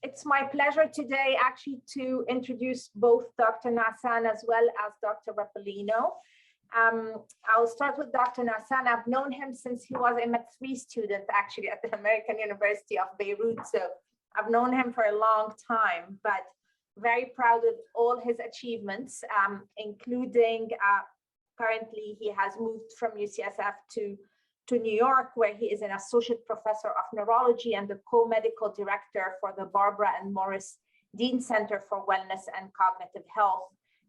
It's my pleasure today actually to introduce both Dr. Naasan as well as Dr. Rapalino. I'll start with Dr. Naasan. I've known him since he was a Mat3 student actually at the American University of Beirut. So I've known him for a long time, but very proud of all his achievements, including currently he has moved from UCSF to New York, where he is an associate professor of neurology and the co-medical director for the Barbara and Morris Dean Center for Wellness and Cognitive Health,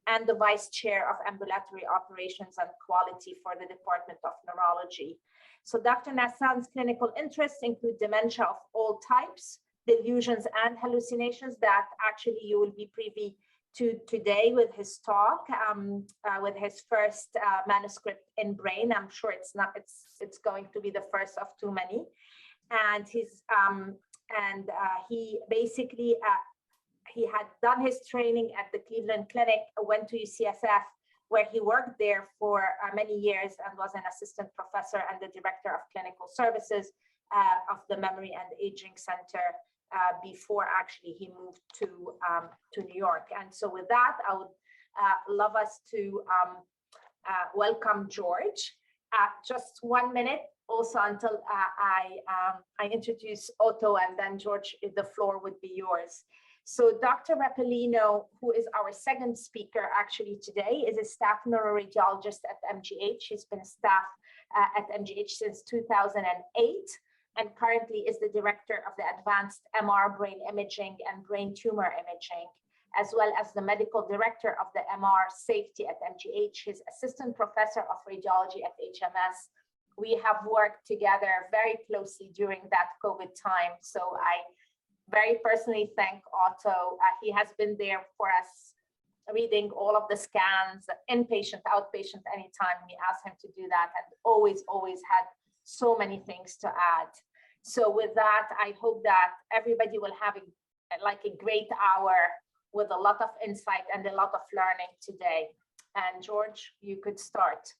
and the vice chair of ambulatory operations and quality for the Department of Neurology. So Dr. Naasan's clinical interests include dementia of all types, delusions and hallucinations that actually you will be privy to today with his talk, with his first manuscript in Brain. I'm sure it's going to be the first of too many. And he basically he had done his training at the Cleveland Clinic, went to UCSF, where he worked there for many years and was an assistant professor and the director of clinical services of the Memory and Aging Center before actually he moved to New York. And so with that, I would love us to welcome George. Just 1 minute also until I introduce Otto, and then George, the floor would be yours. So Dr. Rapalino, who is our second speaker actually today, is a staff neuroradiologist at MGH. He's been staff at MGH since 2008. And currently is the director of the Advanced MR Brain Imaging and Brain Tumor Imaging, as well as the medical director of the MR Safety at MGH, his assistant professor of radiology at HMS. We have worked together very closely during that COVID time. So I very personally thank Otto. He has been there for us, reading all of the scans, inpatient, outpatient, anytime we asked him to do that, and always had so many things to add. So with that, I hope that everybody will have a great hour with a lot of insight and a lot of learning today. And George, you could start.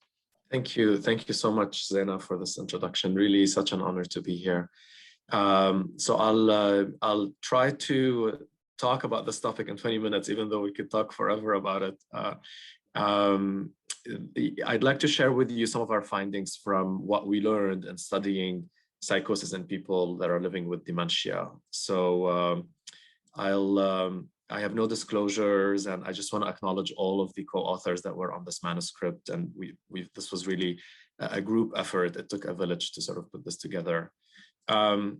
Thank you so much, Zaina, for this introduction. Really such an honor to be here. So I'll try to talk about this topic in 20 minutes, even though we could talk forever about it. I'd like to share with you some of our findings from what we learned in studying psychosis in people that are living with dementia. So I have no disclosures, and I just want to acknowledge all of the co-authors that were on this manuscript. And this was really a group effort. It took a village to sort of put this together. And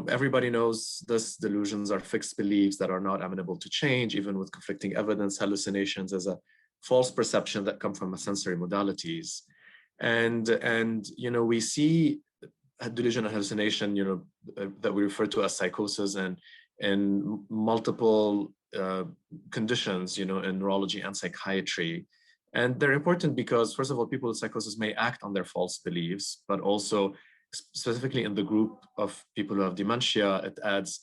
everybody knows this. Delusions are fixed beliefs that are not amenable to change, even with conflicting evidence. Hallucinations as a false perception that come from sensory modalities. And we see a delusion and hallucination, that we refer to as psychosis, and in multiple conditions, in neurology and psychiatry. And they're important because, first of all, people with psychosis may act on their false beliefs, but also specifically in the group of people who have dementia, it adds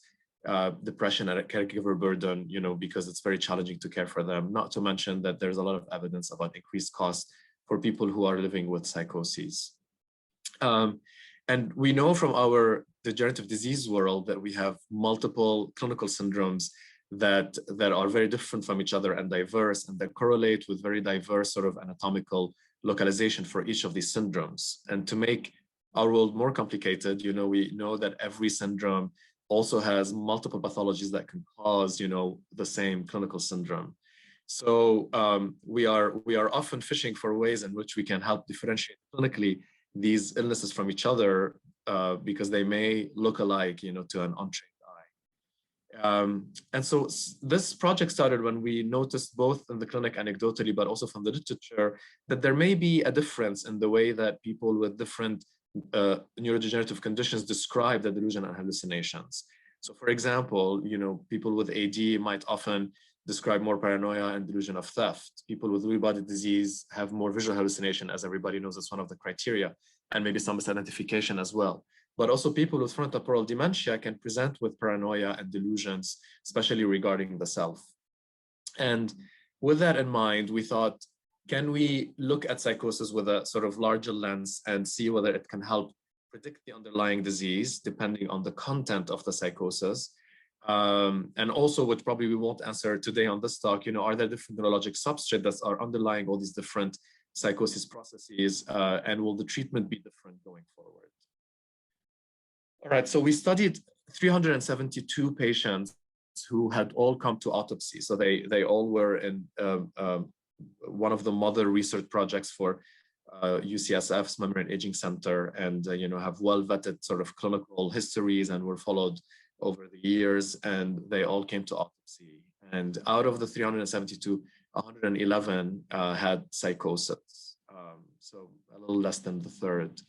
depression and a caregiver burden, because it's very challenging to care for them, not to mention that there's a lot of evidence about increased cost for people who are living with psychoses. And we know from our degenerative disease world that we have multiple clinical syndromes that are very different from each other and diverse, and that correlate with very diverse sort of anatomical localization for each of these syndromes. And to make our world more complicated, we know that every syndrome also has multiple pathologies that can cause, the same clinical syndrome. So we are often fishing for ways in which we can help differentiate clinically these illnesses from each other, because they may look alike, to an untrained eye. And so this project started when we noticed, both in the clinic anecdotally, but also from the literature, that there may be a difference in the way that people with different neurodegenerative conditions describe the delusion and hallucinations. So for example, people with AD might often describe more paranoia and delusion of theft. People with Lewy body disease have more visual hallucination, as everybody knows it's one of the criteria, and maybe some misidentification as well. But also people with frontotemporal dementia can present with paranoia and delusions, especially regarding the self. And with that in mind, we thought, can we look at psychosis with a sort of larger lens and see whether it can help predict the underlying disease depending on the content of the psychosis, And also, which probably we won't answer today on this talk, are there different neurologic substrates that are underlying all these different psychosis processes, and will the treatment be different going forward? All right, so we studied 372 patients who had all come to autopsy. So they all were in one of the mother research projects for UCSF's Memory and Aging Center, and have well-vetted sort of clinical histories and were followed over the years, and they all came to autopsy. And out of the 372, 111 had psychosis, so a little less than the third.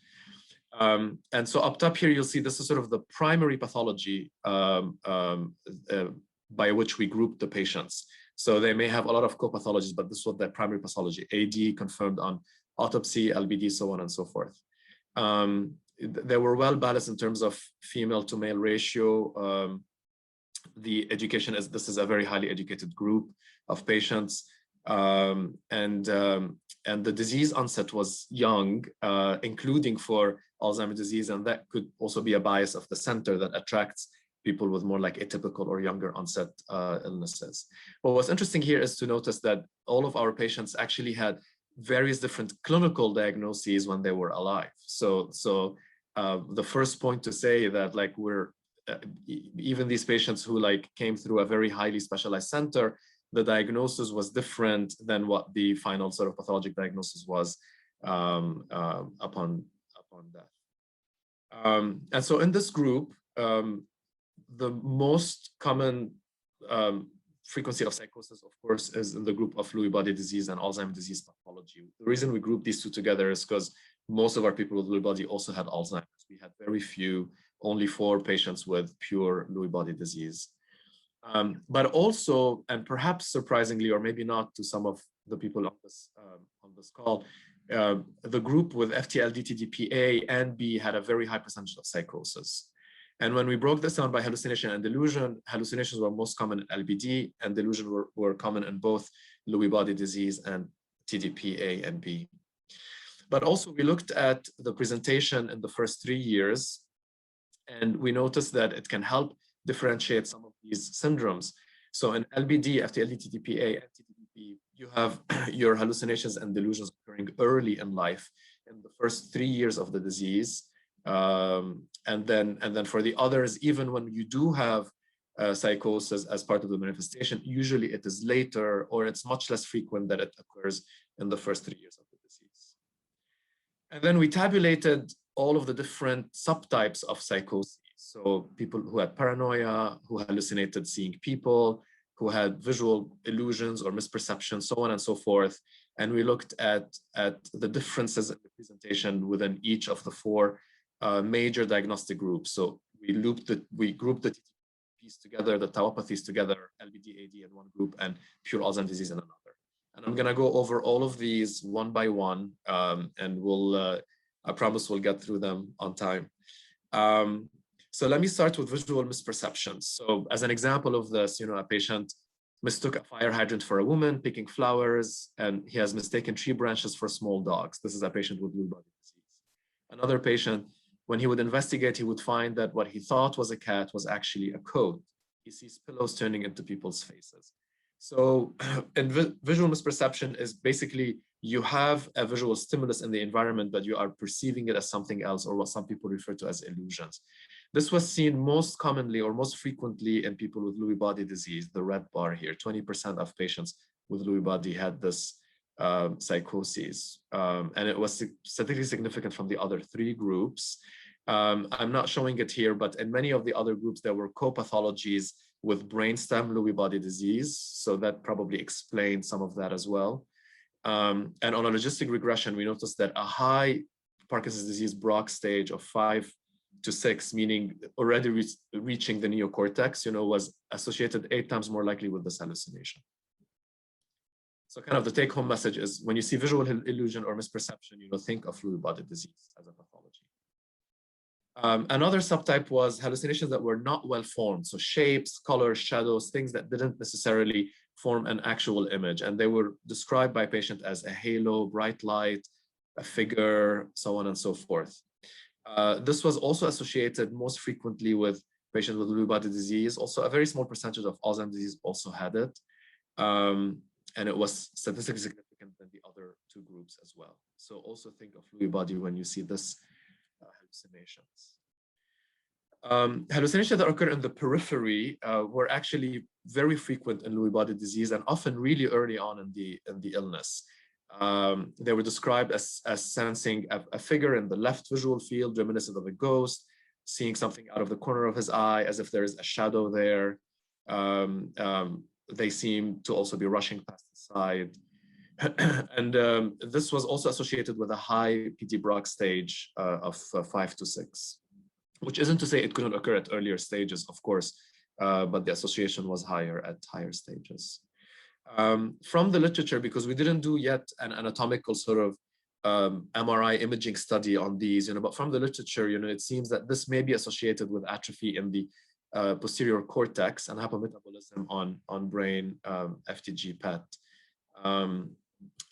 And so up top here, you'll see this is sort of the primary pathology by which we group the patients. So they may have a lot of co-pathologies, but this was their primary pathology: AD confirmed on autopsy, LBD, so on and so forth. They were well balanced in terms of female to male ratio. The education this is a very highly educated group of patients. And the disease onset was young, including for Alzheimer's disease, and that could also be a bias of the center that attracts people with more like atypical or younger onset illnesses. But what's interesting here is to notice that all of our patients actually had various different clinical diagnoses when they were alive. So the first point to say that like even these patients who like came through a very highly specialized center, the diagnosis was different than what the final sort of pathologic diagnosis was upon death. And so in this group, the most common frequency of psychosis, of course, is in the group of Lewy body disease and Alzheimer's disease pathology. The reason we group these two together is because most of our people with Lewy body also had Alzheimer's. We had very few, only 4 patients with pure Lewy body disease. But also, and perhaps surprisingly, or maybe not to some of the people on this call, the group with FTLD-TDP-A and B had a very high percentage of psychosis. And when we broke this down by hallucination and delusion, hallucinations were most common in LBD, and delusion were common in both Lewy body disease and TDP-A and B. But also we looked at the presentation in the first 3 years, and we noticed that it can help differentiate some of these syndromes. So in LBD, FTLD-TDP-A and TDP, you have your hallucinations and delusions occurring early in life in the first 3 years of the disease. And then for the others, even when you do have psychosis as part of the manifestation, usually it is later, or it's much less frequent that it occurs in the first 3 years of the disease. And then we tabulated all of the different subtypes of psychosis. So people who had paranoia, who hallucinated seeing people, who had visual illusions or misperceptions, so on and so forth. And we looked at the differences in the presentation within each of the 4 major diagnostic groups. So we grouped the TTPs together, the tauopathies together, LBD, AD in one group, and pure Alzheimer's disease in another. And I'm gonna go over all of these one by one, and I promise we'll get through them on time. So let me start with visual misperceptions. So as an example of this, a patient mistook a fire hydrant for a woman picking flowers, and he has mistaken tree branches for small dogs. This is a patient with Lewy body disease. Another patient, when he would investigate, he would find that what he thought was a cat was actually a coat. He sees pillows turning into people's faces. So visual misperception is basically you have a visual stimulus in the environment, but you are perceiving it as something else, or what some people refer to as illusions. This was seen most commonly or most frequently in people with Lewy body disease, the red bar here. 20% of patients with Lewy body had this psychosis. And it was statistically significant from the other 3 groups. I'm not showing it here, but in many of the other groups, there were co-pathologies with brainstem Lewy body disease. So that probably explains some of that as well. And on a logistic regression, we noticed that a high Parkinson's disease Braak stage of 5 to 6, meaning already reaching the neocortex, was associated 8 times more likely with this hallucination. So kind of the take-home message is when you see visual illusion or misperception, think of Lewy body disease as a pathology. Another subtype was hallucinations that were not well formed. So shapes, colors, shadows, things that didn't necessarily form an actual image. And they were described by patient as a halo, bright light, a figure, so on and so forth. This was also associated most frequently with patients with Lewy body disease. Also, a very small percentage of Alzheimer's disease also had it. And it was statistically significant than the other two groups as well. So also think of Lewy body when you see this hallucinations. Hallucinations that occur in the periphery were actually very frequent in Lewy body disease and often really early on in the illness. They were described as sensing a figure in the left visual field reminiscent of a ghost, seeing something out of the corner of his eye as if there is a shadow there. They seem to also be rushing past the side. And this was also associated with a high PD-BROC stage of 5 to 6, which isn't to say it couldn't occur at earlier stages, of course, but the association was higher at higher stages. From the literature, because we didn't do yet an anatomical sort of MRI imaging study on these, but from the literature, it seems that this may be associated with atrophy in the posterior cortex and hypometabolism on brain FDG PET.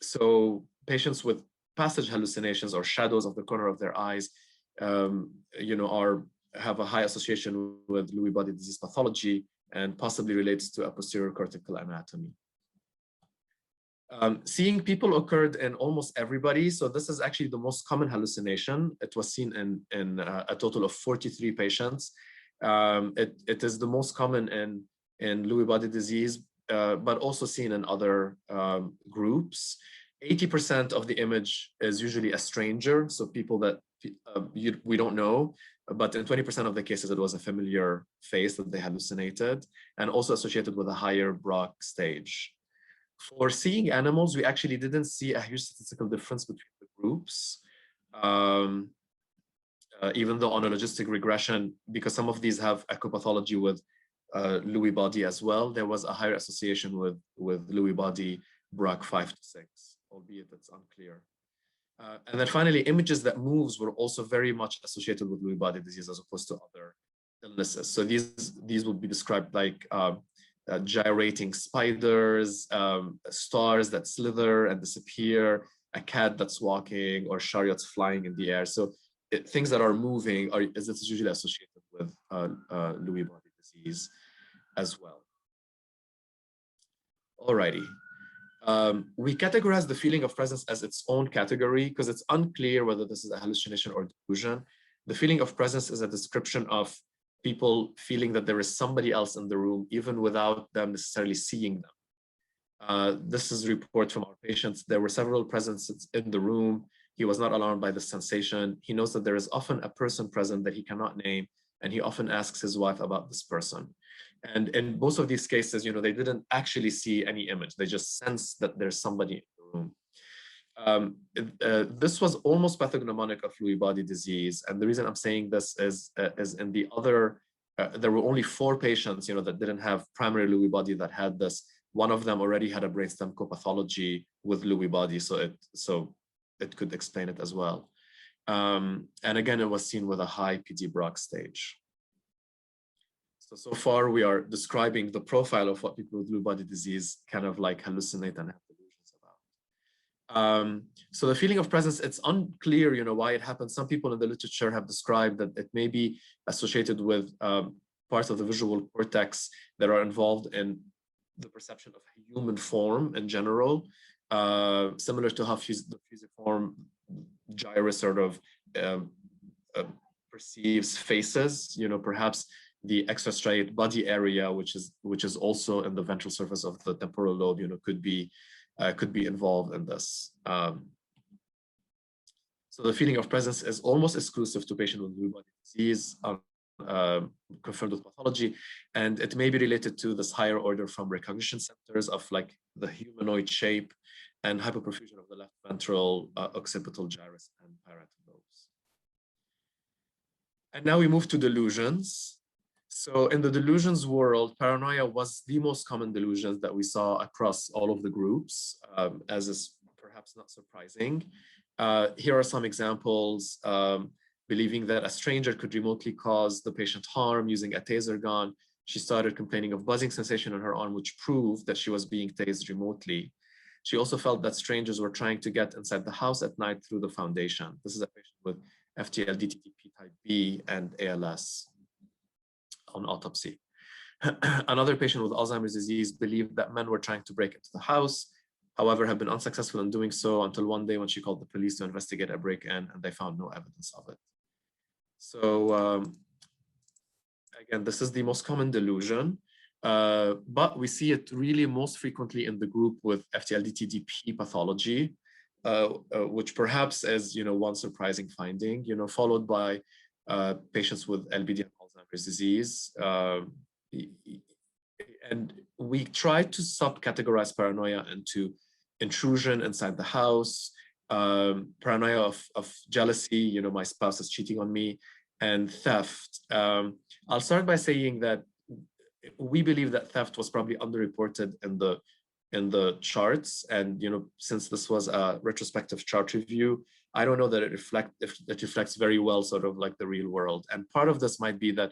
So patients with passage hallucinations or shadows of the corner of their eyes, have a high association with Lewy body disease pathology and possibly relates to a posterior cortical anatomy. Seeing people occurred in almost everybody. So this is actually the most common hallucination. It was seen in a total of 43 patients. It is the most common in Lewy body disease, but also seen in other groups. 80% of the image is usually a stranger, so people that we don't know, but in 20% of the cases, it was a familiar face that they hallucinated, and also associated with a higher BROC stage. For seeing animals, we actually didn't see a huge statistical difference between the groups, even though on a logistic regression, because some of these have echopathology with Lewy body as well, there was a higher association with Lewy body BROC 5 to 6, albeit it's unclear. And then finally, images that moves were also very much associated with Lewy body disease as opposed to other illnesses. So these would be described like gyrating spiders, stars that slither and disappear, a cat that's walking, or chariots flying in the air. So things that are moving is usually associated with Lewy body disease as well. Alrighty. We categorize the feeling of presence as its own category because it's unclear whether this is a hallucination or delusion. The feeling of presence is a description of people feeling that there is somebody else in the room, even without them necessarily seeing them. This is a report from our patients. There were several presences in the room. He was not alarmed by the sensation. He knows that there is often a person present that he cannot name, and he often asks his wife about this person. And in both of these cases, they didn't actually see any image. They just sense that there's somebody in the room. This was almost pathognomonic of Lewy body disease. And the reason I'm saying this is in the other, there were only 4 patients, that didn't have primary Lewy body that had this. One of them already had a brainstem copathology with Lewy body, so it could explain it as well. And again, it was seen with a high PD-BROC stage. So far, we are describing the profile of what people with Lewy body disease kind of like hallucinate and have delusions about. So the feeling of presence, it's unclear, why it happens. Some people in the literature have described that it may be associated with parts of the visual cortex that are involved in the perception of human form in general, similar to how the fusiform gyrus sort of perceives faces, perhaps the extrastriate body area, which is also in the ventral surface of the temporal lobe, could be involved in this. So the feeling of presence is almost exclusive to patients with Lewy body disease, confirmed with pathology, and it may be related to this higher order from recognition centers of like the humanoid shape and hypoperfusion of the left ventral, occipital gyrus, and parietal lobes. And now we move to delusions. So in the delusions world, paranoia was the most common delusions that we saw across all of the groups, as is perhaps not surprising. Here are some examples. Believing that a stranger could remotely cause the patient harm using a taser gun. She started complaining of buzzing sensation on her arm, which proved that she was being tased remotely. She also felt that strangers were trying to get inside the house at night through the foundation. This is a patient with FTL-DTTP type B and ALS. on autopsy. Another patient with Alzheimer's disease believed that men were trying to break into the house, however, have been unsuccessful in doing so until one day when she called the police to investigate a break-in, and they found no evidence of it. So again, this is the most common delusion, but we see it really most frequently in the group with FTLD-TDP pathology, which perhaps is, one surprising finding, followed by patients with LBD and Alzheimer's disease. And we try to subcategorize paranoia into intrusion inside the house, paranoia of jealousy, my spouse is cheating on me, and theft. I'll start by saying that we believe that theft was probably underreported in the charts, and since this was a retrospective chart review, I don't know that it reflects very well sort of like the real world. And part of this might be that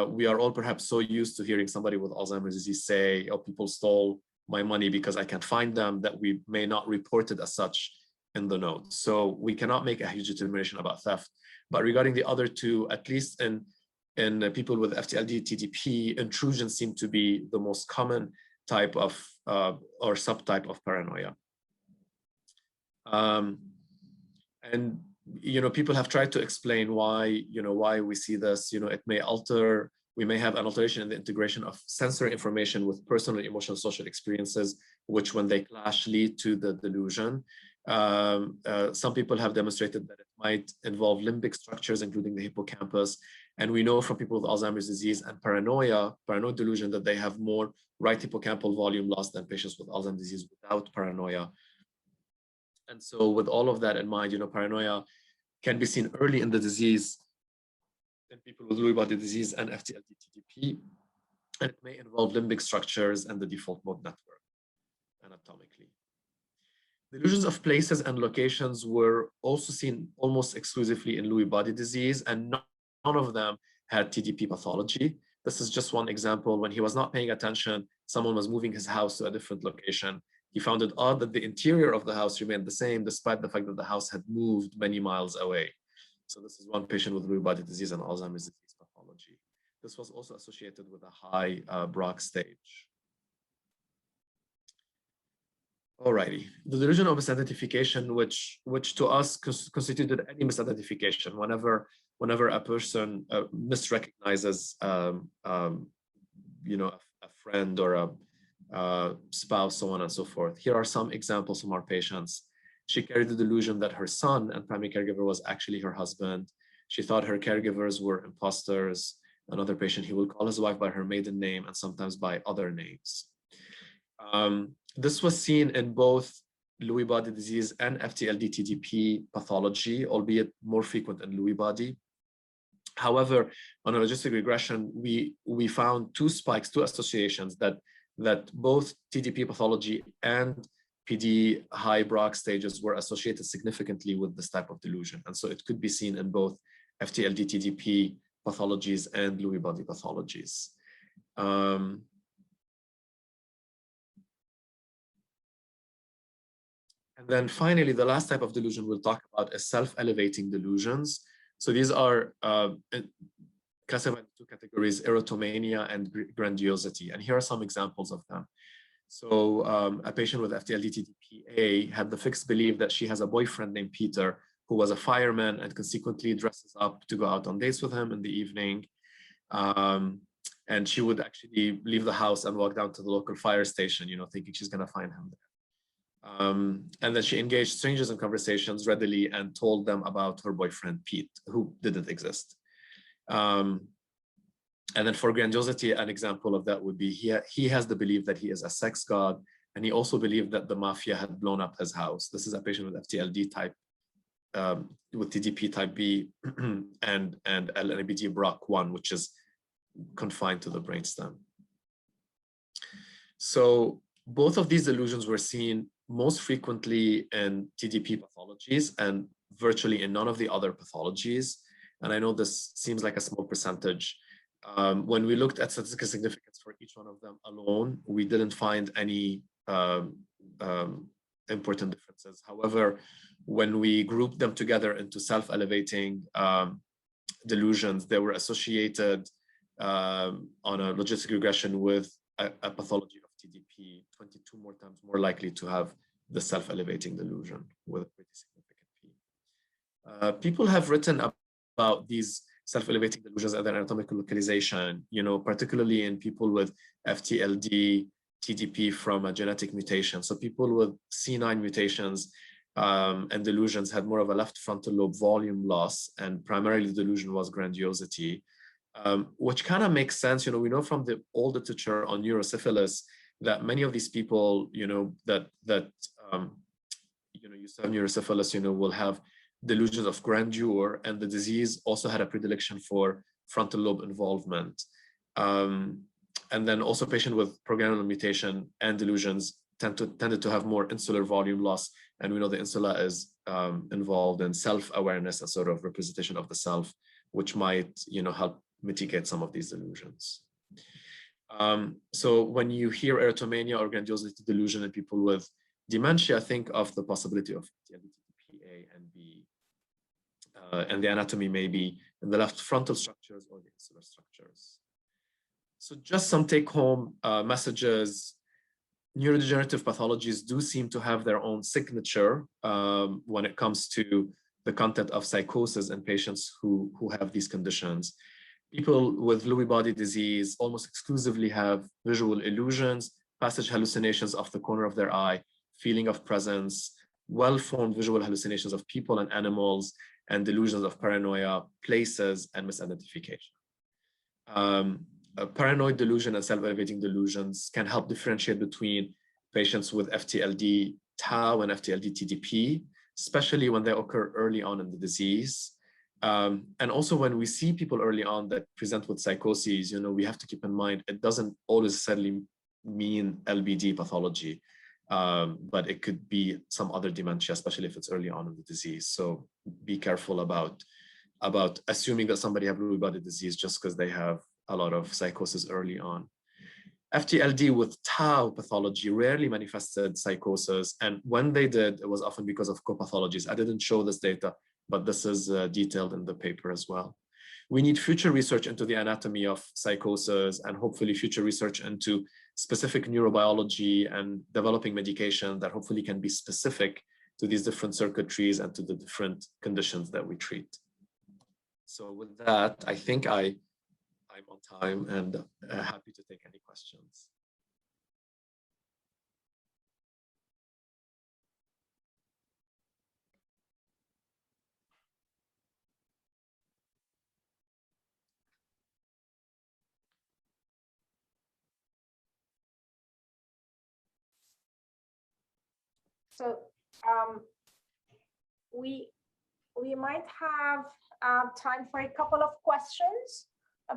we are all perhaps so used to hearing somebody with Alzheimer's disease say, oh, people stole my money because I can't find them, that we may not report it as such in the notes. So we cannot make a huge determination about theft. But regarding the other two, at least in people with FTLD-TDP, intrusion seem to be the most common type of or subtype of paranoia. And people have tried to explain why we see this. It may alter. We may have an alteration in the integration of sensory information with personal, emotional, social experiences, which, when they clash, lead to the delusion. Some people have demonstrated that it might involve limbic structures, including the hippocampus. And we know from people with Alzheimer's disease and paranoid delusion, that they have more right hippocampal volume loss than patients with Alzheimer's disease without paranoia. And so with all of that in mind, paranoia can be seen early in the disease in people with Lewy body disease and FTLD-TDP, and it may involve limbic structures and the default mode network anatomically. Delusions of places and locations were also seen almost exclusively in Lewy body disease, and none of them had TDP pathology. This is just one example. When he was not paying attention, someone was moving his house to a different location. He found it odd that the interior of the house remained the same, despite the fact that the house had moved many miles away. So this is one patient with Lewy body disease and Alzheimer's disease pathology. This was also associated with a high Braak stage. Alrighty, the delusion of misidentification, which to us constituted any misidentification. Whenever a person misrecognizes, a friend or a spouse, so on and so forth. Here are some examples from our patients. She carried the delusion that her son and primary caregiver was actually her husband. She thought her caregivers were imposters. Another patient, he will call his wife by her maiden name and sometimes by other names. This was seen in both Lewy body disease and FTLD-TDP pathology, albeit more frequent in Lewy body. However, on a logistic regression, we found two spikes, two associations that both TDP pathology and PD high Braak stages were associated significantly with this type of delusion. And so it could be seen in both FTLD-TDP pathologies and Lewy body pathologies. And then finally, the last type of delusion we'll talk about is self-elevating delusions. So these are classified into two categories: erotomania and grandiosity. And here are some examples of them. So a patient with FTLD-TDP-A had the fixed belief that she has a boyfriend named Peter, who was a fireman and consequently dresses up to go out on dates with him in the evening. And she would actually leave the house and walk down to the local fire station, thinking she's going to find him there. And then she engaged strangers in conversations readily and told them about her boyfriend, Pete, who didn't exist. And then for grandiosity, an example of that would be he has the belief that he is a sex god, and he also believed that the mafia had blown up his house. This is a patient with FTLD type, with TDP type B and LNBD Braak 1, which is confined to the brainstem. So both of these delusions were seen most frequently in TDP pathologies and virtually in none of the other pathologies. And I know this seems like a small percentage. When we looked at statistical significance for each one of them alone, we didn't find any important differences. However, when we grouped them together into self-elevating delusions, they were associated on a logistic regression with a pathology of TDP, 22 more times more likely to have the self-elevating delusion with a pretty significant P. People have written about these self-elevating delusions and their anatomical localization, particularly in people with FTLD, TDP from a genetic mutation. So people with C9 mutations and delusions had more of a left frontal lobe volume loss, and primarily the delusion was grandiosity, which kind of makes sense. We know from the old literature on neurosyphilis that many of these people, that used to have neurosyphilis, will have delusions of grandeur, and the disease also had a predilection for frontal lobe involvement. And then also patients with progranulin mutation and delusions tended to have more insular volume loss. And we know the insula is involved in self-awareness and sort of representation of the self, which might, help mitigate some of these delusions. So when you hear erythromania or grandiosity delusion in people with dementia, think of the possibility of A and B. And the anatomy may be in the left frontal structures or the insular structures. So just some take-home messages. Neurodegenerative pathologies do seem to have their own signature when it comes to the content of psychosis in patients who have these conditions. People with Lewy body disease almost exclusively have visual illusions, passage hallucinations of the corner of their eye, feeling of presence, well-formed visual hallucinations of people and animals, and delusions of paranoia, places, and misidentification. A paranoid delusion and self-elevating delusions can help differentiate between patients with FTLD tau and FTLD TDP, especially when they occur early on in the disease. And also when we see people early on that present with psychoses, we have to keep in mind, it doesn't always necessarily mean LBD pathology, but it could be some other dementia, especially if it's early on in the disease. So be careful about assuming that somebody has Lewy body disease just because they have a lot of psychosis early on. FTLD with tau pathology rarely manifested psychosis, and when they did, it was often because of co-pathologies. I didn't show this data, but this is detailed in the paper as well. We need future research into the anatomy of psychosis, and hopefully future research into specific neurobiology and developing medication that hopefully can be specific to these different circuitries and to the different conditions that we treat. So with that, I think I'm on time and happy to take any questions. So we might have time for a couple of questions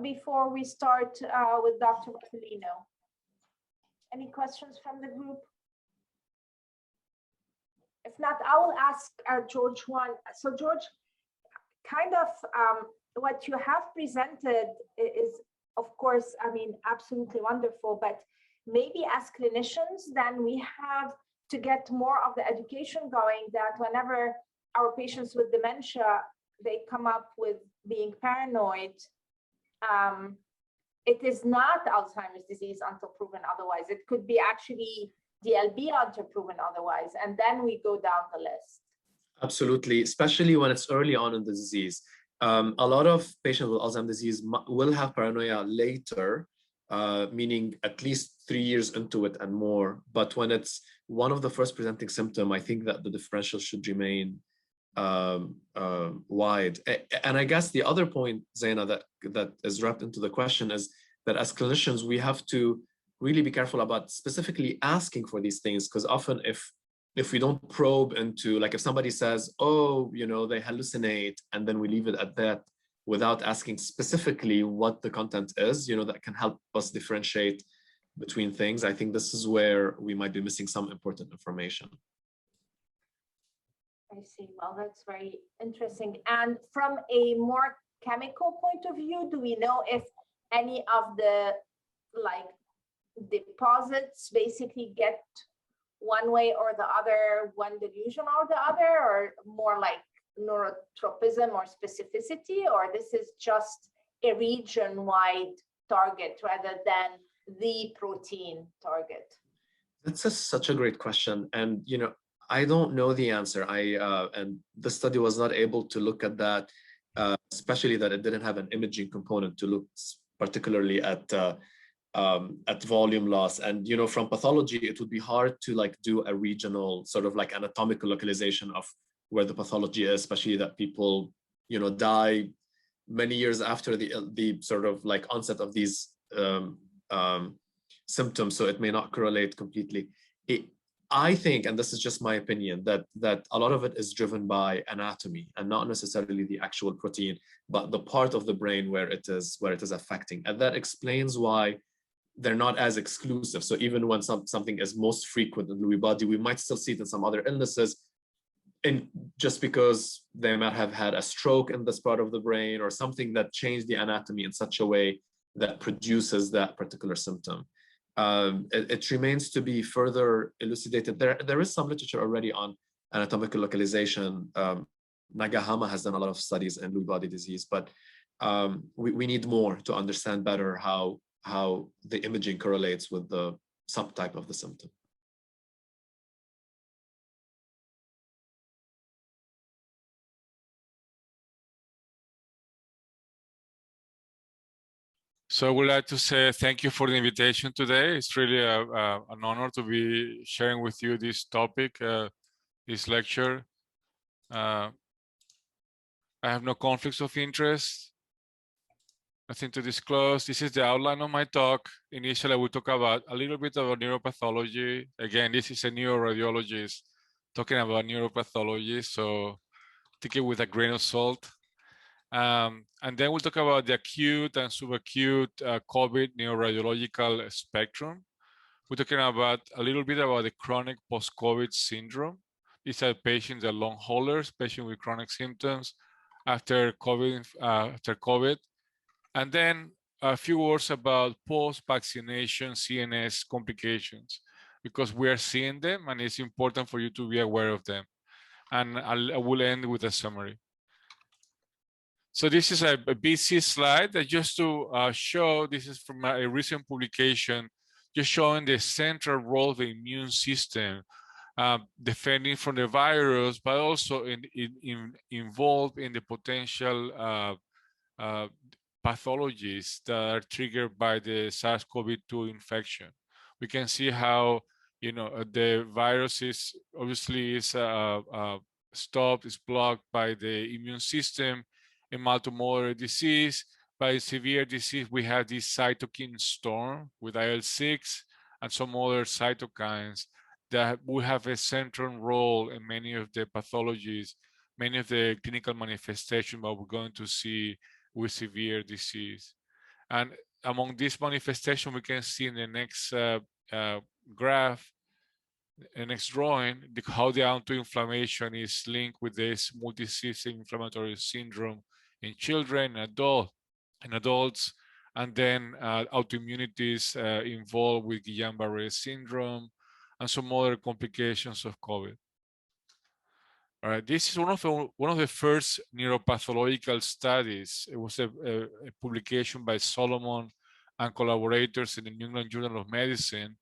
before we start with Dr. Rapalino. Any questions from the group? If not, I will ask George one. So George, kind of what you have presented is, of course, absolutely wonderful, but maybe as clinicians, then we have to get more of the education going, that whenever our patients with dementia, they come up with being paranoid, it is not Alzheimer's disease until proven otherwise. It could be actually DLB until proven otherwise, and then we go down the list. Absolutely, especially when it's early on in the disease. A lot of patients with Alzheimer's disease will have paranoia later, meaning at least 3 years into it and more. But when it's one of the first presenting symptom, I think that the differential should remain wide. And I guess the other point, Zaina, that is wrapped into the question is that as clinicians, we have to really be careful about specifically asking for these things, because often if we don't probe into, like if somebody says, oh, they hallucinate, and then we leave it at that without asking specifically what the content is, that can help us differentiate between things. I think this is where we might be missing some important information. I see. Well, that's very interesting. And from a more chemical point of view, do we know if any of the deposits basically get one way or the other, one delusion or the other, or more like neurotropism or specificity, or this is just a region-wide target rather than the protein target? That's such a great question. And, I don't know the answer. And the study was not able to look at that, especially that it didn't have an imaging component to look particularly at volume loss. And, from pathology, it would be hard to do a regional sort of anatomical localization of where the pathology is, especially that people, die many years after the sort of onset of these symptoms. So it may not correlate completely. I think, and this is just my opinion, that a lot of it is driven by anatomy and not necessarily the actual protein, but the part of the brain where it is affecting. And that explains why they're not as exclusive. So even when something is most frequent in Lewy body, we might still see it in some other illnesses, just because they might have had a stroke in this part of the brain or something that changed the anatomy in such a way that produces that particular symptom. It remains to be further elucidated. There is some literature already on anatomical localization. Nagahama has done a lot of studies in Lewy body disease, but we need more to understand better how the imaging correlates with the subtype of the symptom. So I would like to say thank you for the invitation today. It's really an honor to be sharing with you this topic, this lecture. I have no conflicts of interest, nothing to disclose. This is the outline of my talk. Initially, I will talk about a little bit about neuropathology. Again, this is a neuroradiologist talking about neuropathology, so take it with a grain of salt. And then we'll talk about the acute and subacute COVID neuroradiological spectrum. We're talking about a little bit about the chronic post-COVID syndrome. These are patients, that are long haulers, patients with chronic symptoms after COVID. And then a few words about post-vaccination CNS complications, because we are seeing them and it's important for you to be aware of them. And I will end with a summary. So this is a busy slide that just to show, this is from a recent publication, just showing the central role of the immune system, defending from the virus, but also involved in the potential pathologies that are triggered by the SARS-CoV-2 infection. We can see how, the virus is obviously stopped, is blocked by the immune system. In multimodal disease, by severe disease, we have this cytokine storm with IL-6 and some other cytokines that will have a central role in many of the pathologies, many of the clinical manifestations that we're going to see with severe disease. And among these manifestations, we can see in the next graph, the next drawing, how the autoinflammation is linked with this multisystem inflammatory syndrome in children, adults, and then autoimmunities involved with Guillain-Barré syndrome and some other complications of COVID. All right, this is one of the first neuropathological studies. It was a publication by Solomon and collaborators in the New England Journal of Medicine,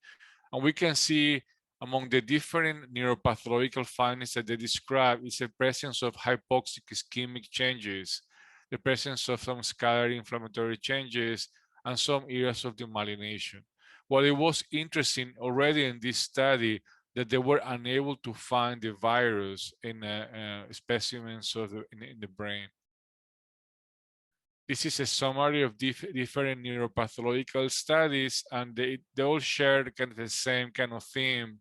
and we can see among the different neuropathological findings that they describe is the presence of hypoxic ischemic changes, the presence of some scalar inflammatory changes, and some areas of demyelination. What it was interesting already in this study that they were unable to find the virus in specimens in the brain. This is a summary of different neuropathological studies, and they all share kind of the same kind of theme.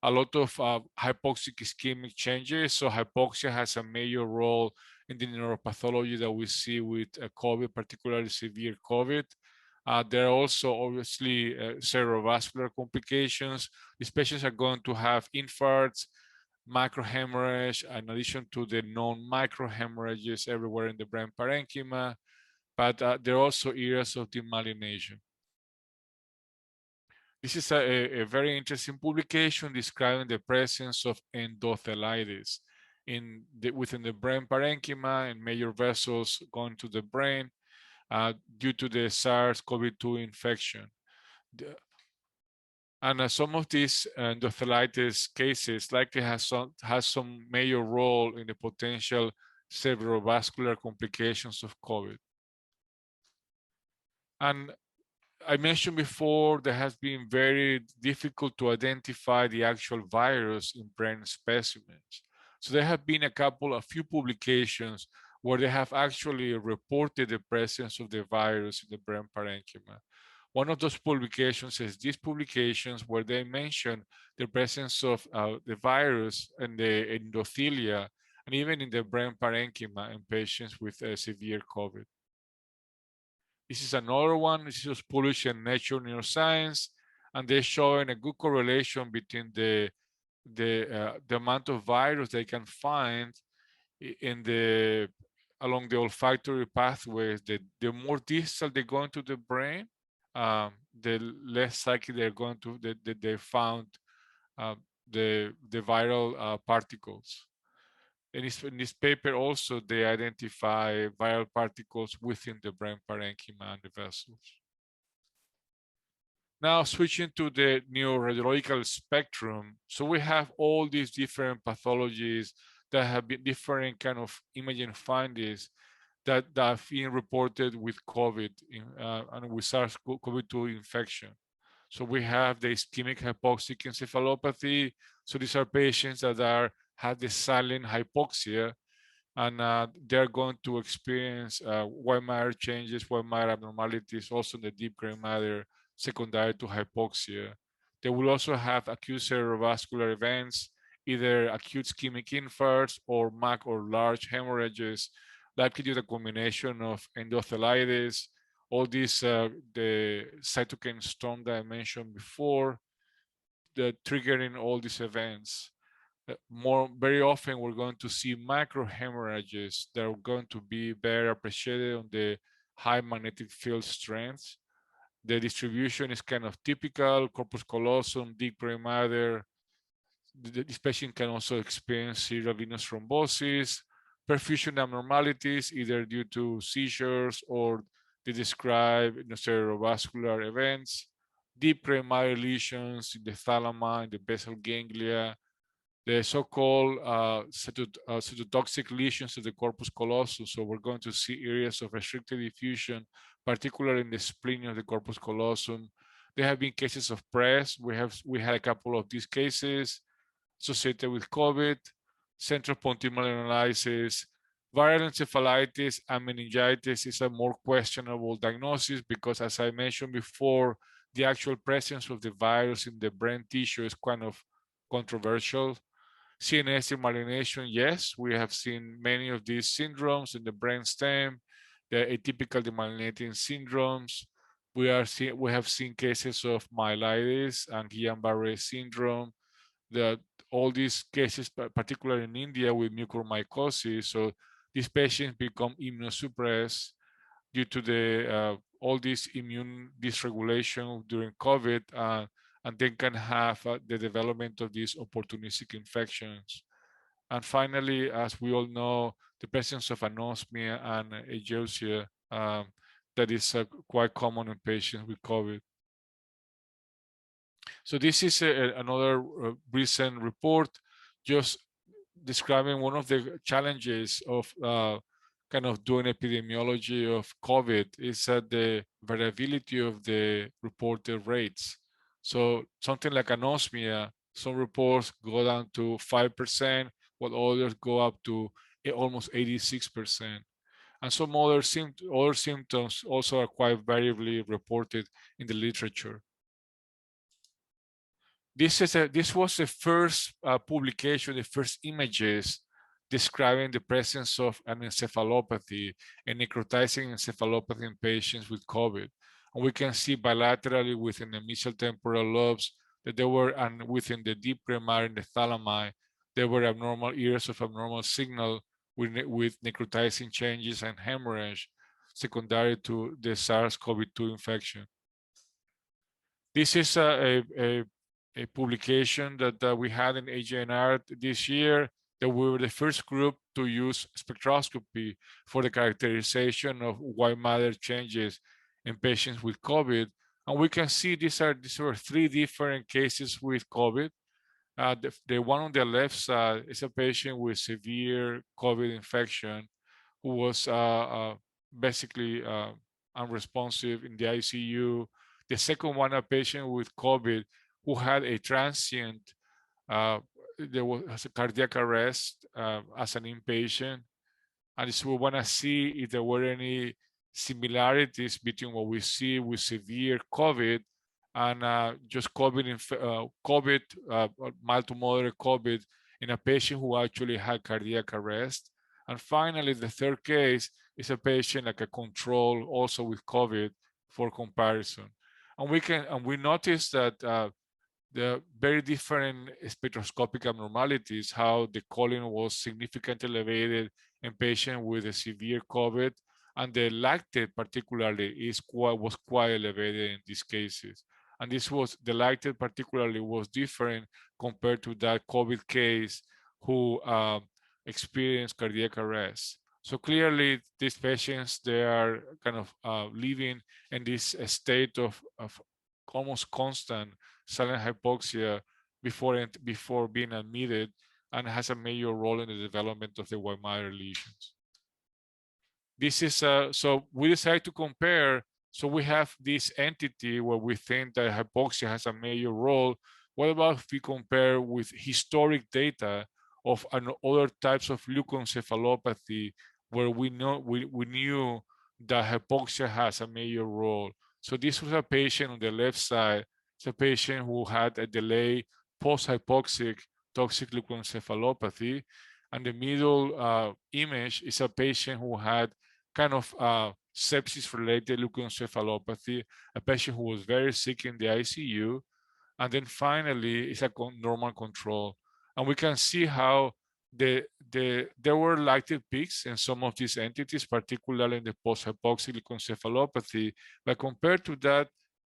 A lot of hypoxic ischemic changes. So hypoxia has a major role in the neuropathology that we see with COVID, particularly severe COVID. There are also obviously cerebrovascular complications. These patients are going to have infarcts, microhemorrhage, in addition to the non-microhemorrhages everywhere in the brain parenchyma. But there are also areas of demyelination. This is a very interesting publication describing the presence of endothelitis within the brain parenchyma and major vessels going to the brain. due to the SARS-CoV-2 infection. And some of these endothelitis cases likely has some major role in the potential cerebrovascular complications of COVID. And I mentioned before that has been very difficult to identify the actual virus in brain specimens. So there have been a few publications where they have actually reported the presence of the virus in the brain parenchyma. One of those publications is these publications where they mention the presence of the virus in the endothelia and even in the brain parenchyma in patients with severe COVID. This is another one. This was published in Nature Neuroscience, and they're showing a good correlation between the amount of virus they can find in along the olfactory pathways. The more distal they go into the brain, the less likely they're going to they found the viral particles. In this paper also, they identify viral particles within the brain parenchyma and the vessels. Now switching to the neurological spectrum. So we have all these different pathologies that have been different kind of imaging findings that have been reported with COVID and with SARS-CoV-2 infection. So we have the ischemic hypoxic encephalopathy. So these are patients that have the silent hypoxia, and they're going to experience white matter changes, white matter abnormalities, also in the deep gray matter secondary to hypoxia. They will also have acute cerebrovascular events, either acute ischemic infarcts or MAC or large hemorrhages, likely due to a combination of endothelitis, all these, the cytokine storm that I mentioned before, the triggering all these events. Very often we're going to see macro hemorrhages that are going to be better appreciated on the high magnetic field strength. The distribution is kind of typical: corpus callosum, deep gray matter. This patient can also experience cerebral venous thrombosis, perfusion abnormalities, either due to seizures or they describe cerebrovascular events, deep gray matter lesions in the thalama, in the basal ganglia, the so-called cytotoxic lesions of the corpus callosum. So we're going to see areas of restricted diffusion, particularly in the spleen of the corpus callosum. There have been cases of PRES. We had a couple of these cases associated with COVID, central pontimal analysis. Viral encephalitis and meningitis is a more questionable diagnosis because, as I mentioned before, the actual presence of the virus in the brain tissue is kind of controversial. CNS demyelination, yes, we have seen many of these syndromes in the brain stem, the atypical demyelinating syndromes. We have seen cases of myelitis and Guillain-Barré syndrome. All these cases, particularly in India, with mucormycosis. So these patients become immunosuppressed due to all this immune dysregulation during COVID, and then can have the development of these opportunistic infections. And finally, as we all know, the presence of anosmia and ageusia that is quite common in patients with COVID. So this is another recent report just describing one of the challenges of kind of doing epidemiology of COVID is the variability of the reported rates. So something like anosmia, some reports go down to 5%, while others go up to almost 86%. And some other symptoms also are quite variably reported in the literature. This was the first publication, the first images describing the presence of an encephalopathy, a necrotizing encephalopathy in patients with COVID. And we can see bilaterally within the mesial temporal lobes that there were, and within the deep gray matter in the thalami, there were abnormal areas of abnormal signal with necrotizing changes and hemorrhage secondary to the SARS-CoV-2 infection. This is a publication that we had in AJNR this year. that we were the first group to use spectroscopy for the characterization of white matter changes in patients with COVID. And we can see these were three different cases with COVID. The one on the left side is a patient with severe COVID infection who was basically unresponsive in the ICU. The second one, a patient with COVID who had a transient, there was a cardiac arrest as an inpatient. And so we want to see if there were any similarities between what we see with severe COVID and just COVID, mild to moderate COVID in a patient who actually had cardiac arrest. And finally, the third case is a patient like a control also with COVID for comparison. And we noticed that the very different spectroscopic abnormalities, how the choline was significantly elevated in patients with a severe COVID, and the lactate particularly was quite elevated in these cases. And the lactate particularly was different compared to that COVID case who experienced cardiac arrest. So clearly, these patients, they are kind of living in this state of almost constant silent hypoxia before being admitted, and has a major role in the development of the white matter lesions. This is so we decided to compare. So we have this entity where we think that hypoxia has a major role. What about if we compare with historic data of other types of leukoencephalopathy where we knew that hypoxia has a major role? So this was a patient on the left side. It's a patient who had a delayed post-hypoxic toxic leukoencephalopathy. And the middle image is a patient who had kind of sepsis-related leukoencephalopathy, a patient who was very sick in the ICU. And then finally, it's a normal control. And we can see how there were lactate peaks in some of these entities, particularly in the post-hypoxic leukoencephalopathy. But compared to that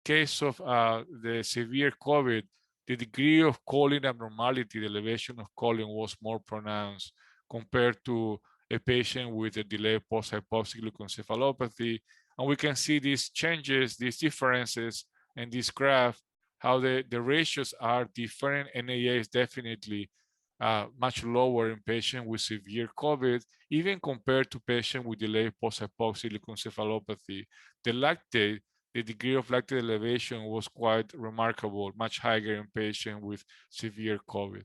case of the severe COVID, the degree of choline abnormality, the elevation of choline was more pronounced compared to a patient with a delayed post-hypoxic leukoencephalopathy. And we can see these changes, these differences in this graph, how the ratios are different. NAA is definitely much lower in patients with severe COVID, even compared to patients with delayed post-hypoxic leukoencephalopathy. The lactate, the degree of lactate elevation was quite remarkable, much higher in patients with severe COVID.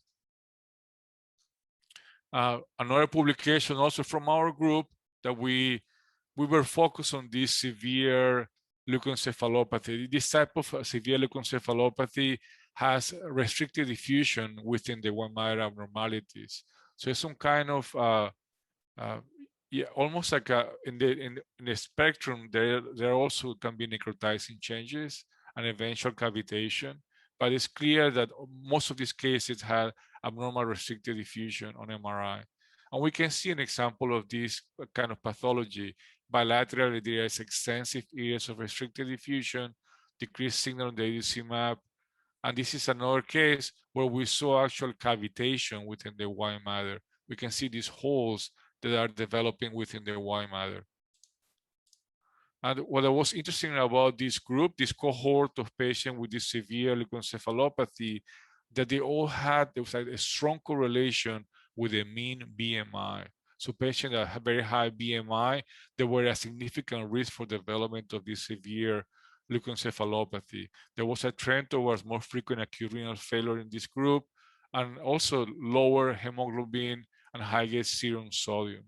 Another publication also from our group that we were focused on this severe leukoencephalopathy. This type of severe leukoencephalopathy has restricted diffusion within the white matter abnormalities. So it's some kind of almost like in the spectrum, there also can be necrotizing changes and eventual cavitation, but it's clear that most of these cases had abnormal restricted diffusion on MRI. And we can see an example of this kind of pathology. Bilaterally, there is extensive areas of restricted diffusion, decreased signal on the ADC map. And this is another case where we saw actual cavitation within the white matter. We can see these holes that are developing within the white matter. And what was interesting about this group, this cohort of patients with this severe leukoencephalopathy, that they all had, there was like a strong correlation with the mean BMI. So patients that have very high BMI, they were at significant risk for development of this severe leukoencephalopathy. There was a trend towards more frequent acute renal failure in this group, and also lower hemoglobin and higher serum sodium.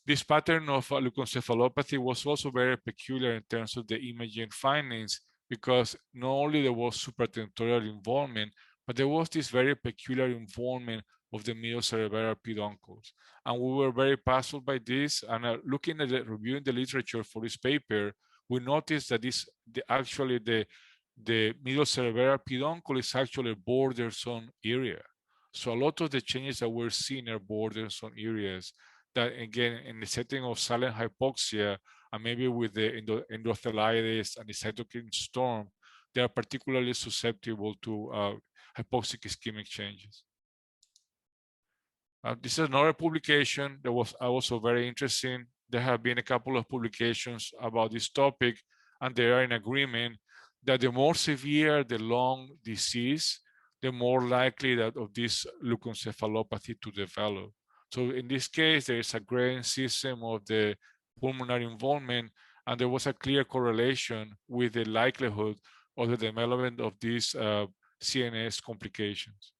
This pattern of leukoencephalopathy was also very peculiar in terms of the imaging findings, because not only there was supratentorial involvement, but there was this very peculiar involvement of the middle cerebellar peduncles. And we were very puzzled by this. And looking at reviewing the literature for this paper, we noticed that actually the middle cerebellar peduncle is actually a border zone area. So a lot of the changes that we're seeing are border zone areas that, again, in the setting of silent hypoxia, and maybe with the endothelitis and the cytokine storm, they are particularly susceptible to hypoxic ischemic changes. This is another publication that was also very interesting. There have been a couple of publications about this topic, and they are in agreement that the more severe the lung disease, the more likely that of this leukoencephalopathy to develop. So in this case, there is a grading system of the pulmonary involvement, and there was a clear correlation with the likelihood of the development of these CNS complications.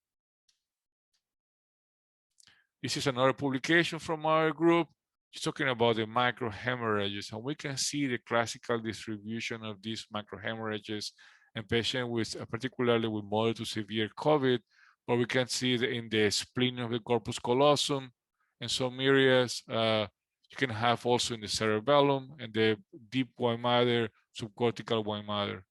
This is another publication from our group. It's talking about the microhemorrhages, and we can see the classical distribution of these microhemorrhages in patients with, particularly with moderate to severe COVID, but we can see in the spleen of the corpus callosum in some areas. You can have also in the cerebellum and the deep white matter, subcortical white matter.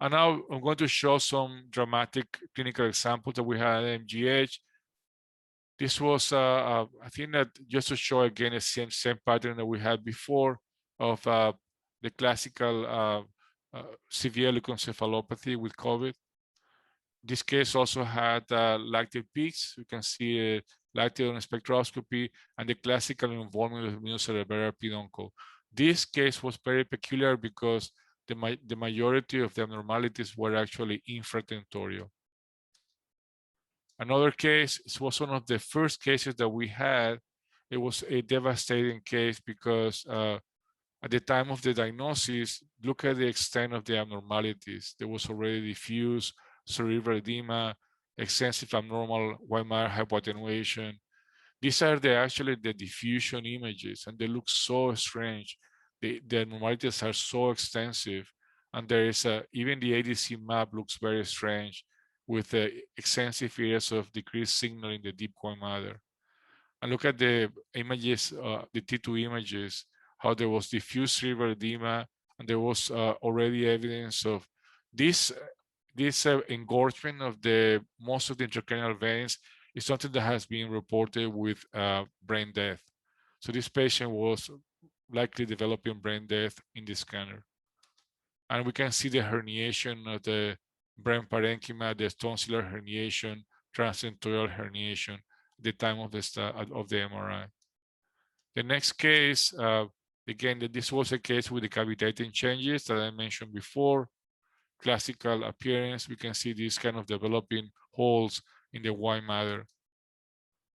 And now I'm going to show some dramatic clinical examples that we had at MGH. This was, I think that just to show again the same pattern that we had before of the classical severe leukoencephalopathy with COVID. This case also had lactate peaks. You can see lactate on spectroscopy and the classical involvement of immunocerebellar peduncle. This case was very peculiar because the majority of the abnormalities were actually infratentorial. Another case, it was one of the first cases that we had. It was a devastating case because at the time of the diagnosis, look at the extent of the abnormalities. There was already diffuse cerebral edema, extensive abnormal white matter hypoattenuation. These are actually the diffusion images, and they look so strange. The abnormalities are so extensive, and there is even the ADC map looks very strange with extensive areas of decreased signal in the deep white matter. And look at the images, the T2 images, how there was diffuse cerebral edema, and there was already evidence of this engorgement of most of the intracranial veins is something that has been reported with brain death. So this patient was likely developing brain death in the scanner. And we can see the herniation of the brain parenchyma, the tonsillar herniation, transtentorial herniation at the time of the MRI. The next case, again, this was a case with the cavitating changes that I mentioned before. Classical appearance, we can see these kind of developing holes in the white matter.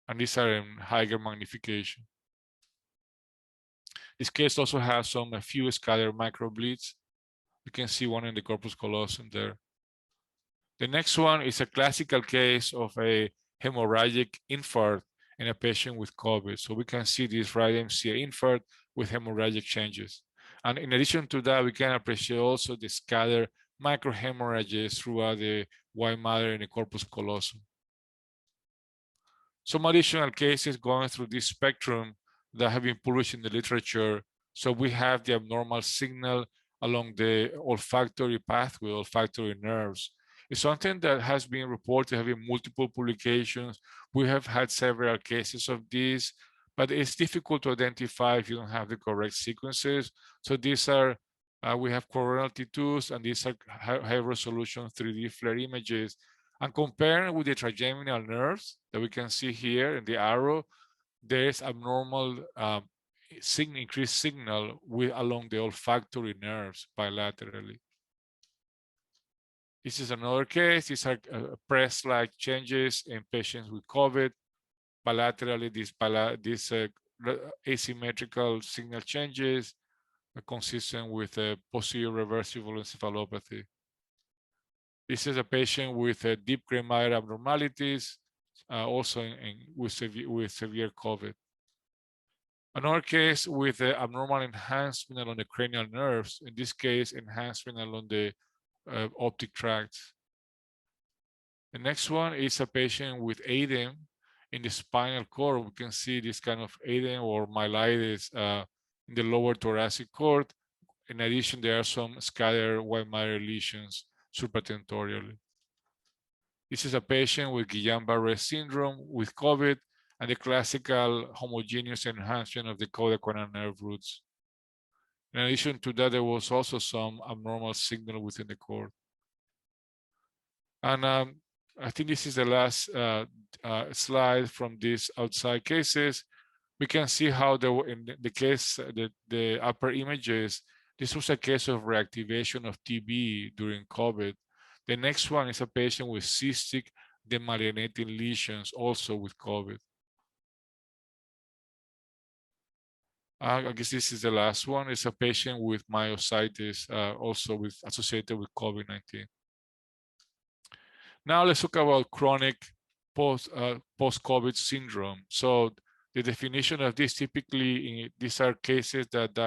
And these are in higher magnification. This case also has a few scattered microbleeds. You can see one in the corpus callosum there. The next one is a classical case of a hemorrhagic infarct in a patient with COVID. So we can see this right MCA infarct with hemorrhagic changes. And in addition to that, we can appreciate also the scattered microhemorrhages throughout the white matter in the corpus callosum. Some additional cases going through this spectrum that have been published in the literature. So we have the abnormal signal along the olfactory pathway, olfactory nerves. It's something that has been reported having multiple publications. We have had several cases of this, but it's difficult to identify if you don't have the correct sequences. So these are, we have coronal T2s, and these are high resolution 3D FLAIR images. And comparing with the trigeminal nerves that we can see here in the arrow, there's abnormal increased signal along the olfactory nerves bilaterally. This is another case. These are press-like changes in patients with COVID. Bilaterally, these asymmetrical signal changes are consistent with a posterior reversible encephalopathy. This is a patient with deep gray matter abnormalities, also with severe COVID. Another case with abnormal enhancement along the cranial nerves, in this case, enhancement along the optic tracts. The next one is a patient with ADEM in the spinal cord. We can see this kind of ADEM or myelitis in the lower thoracic cord. In addition, there are some scattered white matter lesions supratentorially. This is a patient with Guillain-Barré syndrome with COVID and the classical homogeneous enhancement of the cauda-equina nerve roots. In addition to that, there was also some abnormal signal within the cord. And I think this is the last slide from these outside cases. We can see how in the case, the upper images, this was a case of reactivation of TB during COVID. The next one is a patient with cystic demyelinating lesions, also with COVID. I guess this is the last one. It's a patient with myositis, also associated with COVID-19. Now let's talk about chronic post-COVID syndrome. So the definition of this, typically, these are cases that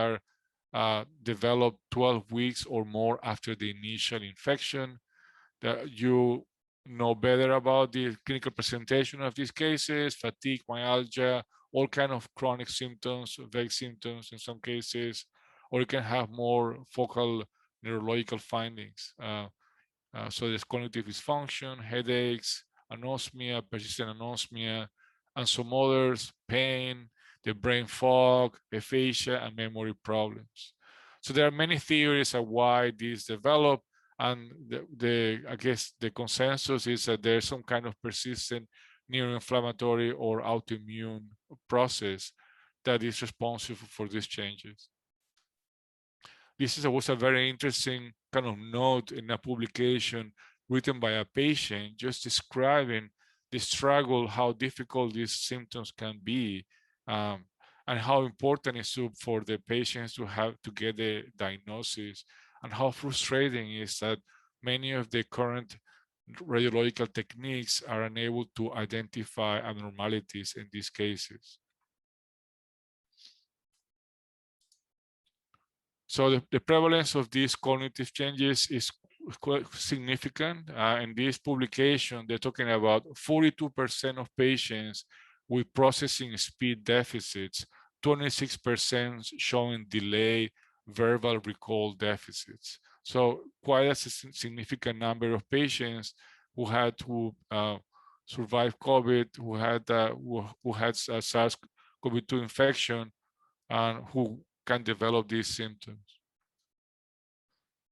are developed 12 weeks or more after the initial infection. That you know better about the clinical presentation of these cases: fatigue, myalgia, all kind of chronic symptoms, vague symptoms in some cases, or you can have more focal neurological findings. So there's cognitive dysfunction, headaches, anosmia, persistent anosmia, and some others: pain, the brain fog, aphasia, and memory problems. So there are many theories of why these develop, and I guess the consensus is that there's some kind of persistent neuroinflammatory or autoimmune process that is responsible for these changes. This was a very interesting kind of note in a publication written by a patient, just describing the struggle, how difficult these symptoms can be, and how important it is for the patients to have to get the diagnosis, and how frustrating it is that many of the current radiological techniques are unable to identify abnormalities in these cases. So the prevalence of these cognitive changes is quite significant. In this publication, they're talking about 42% of patients with processing speed deficits, 26% showing delayed verbal recall deficits. So quite a significant number of patients who had to survive COVID, who had SARS-CoV-2 infection, and who can develop these symptoms.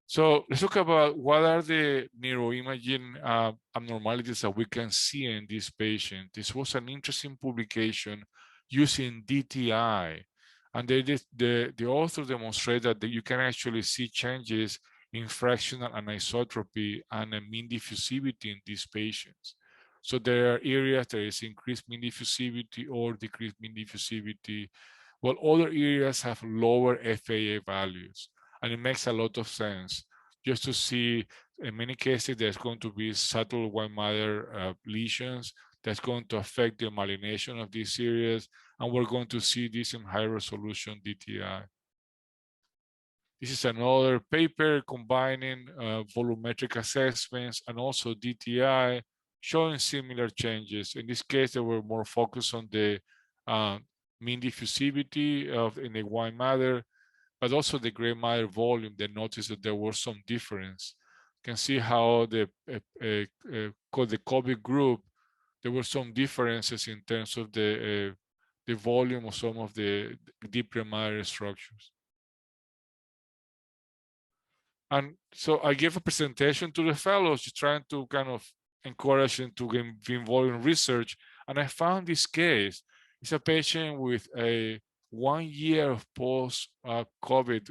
So let's talk about what are the neuroimaging abnormalities that we can see in this patient. This was an interesting publication using DTI, and the author demonstrated that you can actually see changes in fractional anisotropy and a mean diffusivity in these patients. So there are areas there is increased mean diffusivity or decreased mean diffusivity, while other areas have lower FAA values. And it makes a lot of sense just to see, in many cases, there's going to be subtle white matter lesions that's going to affect the myelination of these areas, and we're going to see this in high resolution DTI. This is another paper combining volumetric assessments and also DTI, showing similar changes. In this case, they were more focused on the mean diffusivity in the white matter, but also the gray matter volume. They noticed that there was some difference. You can see how the COVID group, there were some differences in terms of the volume of some of the deep gray matter structures. And so I gave a presentation to the fellows, just trying to kind of encourage them to get involved in research. And I found this case. It's a patient with a 1 year of post-COVID.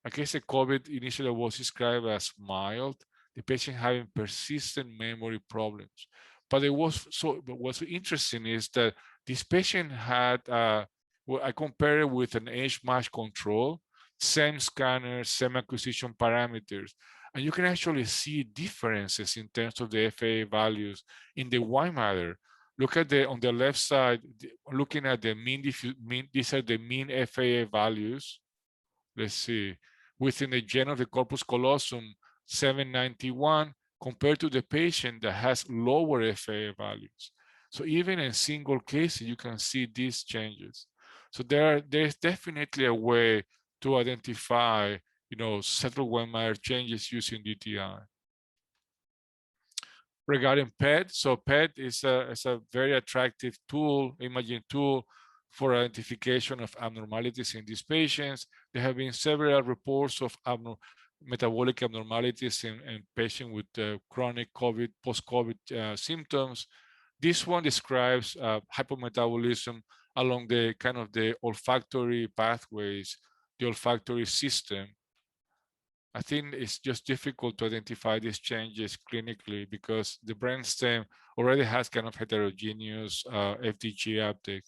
I guess the COVID initially was described as mild. The patient having persistent memory problems. But what's interesting is that this patient had, well, I compared it with an age-matched control, same scanner, same acquisition parameters. And you can actually see differences in terms of the FAA values in the white matter. Look at on the left side, looking at the these are the mean FAA values. Let's see, within the gene of the corpus callosum, 791, compared to the patient that has lower FAA values. So even in single cases, you can see these changes. So there's definitely a way to identify, subtle white matter changes using DTI. Regarding PET, so PET is a very attractive tool, imaging tool for identification of abnormalities in these patients. There have been several reports of metabolic abnormalities in patients with chronic COVID, post-COVID symptoms. This one describes hypometabolism along the kind of the olfactory pathways, the olfactory system. I think it's just difficult to identify these changes clinically because the brainstem already has kind of heterogeneous FDG uptake.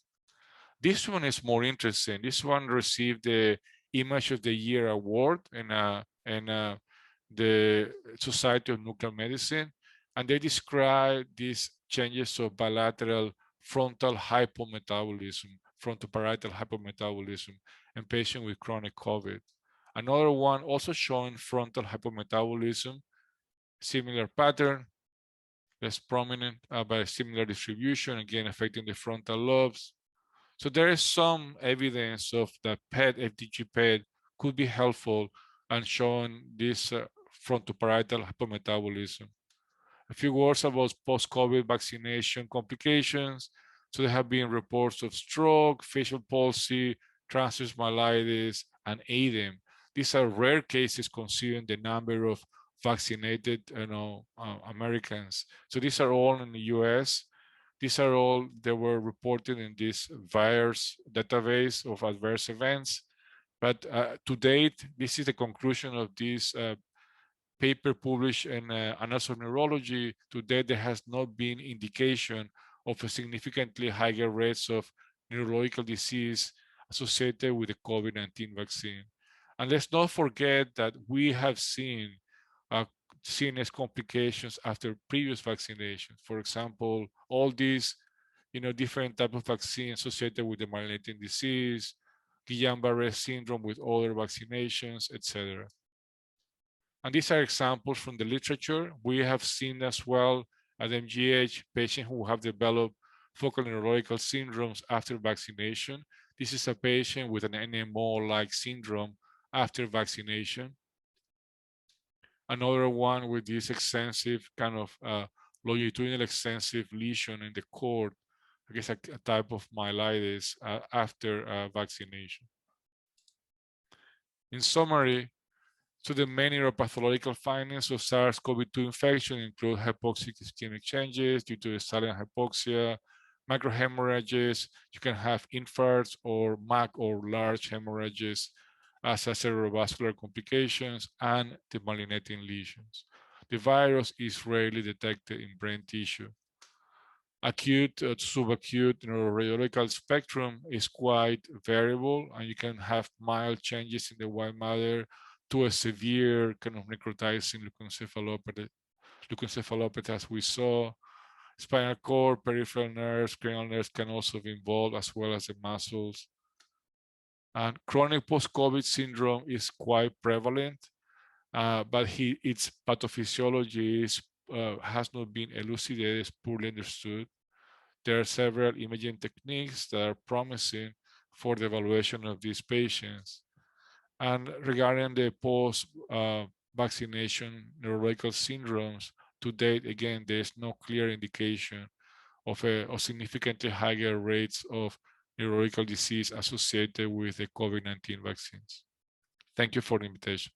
This one is more interesting. This one received the Image of the Year award in the Society of Nuclear Medicine, and they describe these changes of bilateral frontal hypometabolism, frontoparietal hypometabolism in patients with chronic COVID. Another one also showing frontal hypometabolism, similar pattern, less prominent, but similar distribution, again affecting the frontal lobes. So there is some evidence of that PET, FDG PET, could be helpful and showing this frontoparietal hypometabolism. A few words about post-COVID vaccination complications. So there have been reports of stroke, facial palsy, transverse myelitis, and ADEM. These are rare cases considering the number of vaccinated Americans. So these are all in the US. These are all that were reported in this VAERS database of adverse events. But to date, this is the conclusion of this paper published in Annals of Neurology. To date, there has not been indication of a significantly higher rates of neurological disease associated with the COVID-19 vaccine. And let's not forget that we have seen CNS complications after previous vaccinations. For example, all these, different type of vaccines associated with the myelinating disease, Guillain-Barré syndrome with other vaccinations, etc. And these are examples from the literature. We have seen as well at MGH patients who have developed focal neurological syndromes after vaccination. This is a patient with an NMO-like syndrome after vaccination. Another one with this extensive kind of longitudinal extensive lesion in the cord, I guess a type of myelitis after vaccination. In summary, so the main neuropathological findings of SARS-CoV-2 infection include hypoxic ischemic changes due to silent hypoxia, microhemorrhages. You can have infarcts or MAC or large hemorrhages as cerebrovascular complications, and the myelinating lesions. The virus is rarely detected in brain tissue. Acute to subacute neuroradiological spectrum is quite variable, and you can have mild changes in the white matter to a severe kind of necrotizing leukoencephalopathy as we saw. Spinal cord, peripheral nerves, cranial nerves can also be involved, as well as the muscles. And chronic post-COVID syndrome is quite prevalent, but its pathophysiology has not been elucidated, is poorly understood. There are several imaging techniques that are promising for the evaluation of these patients. And regarding the post-vaccination neurological syndromes, to date, again, there is no clear indication of significantly higher rates of neurological disease associated with the COVID-19 vaccines. Thank you for the invitation.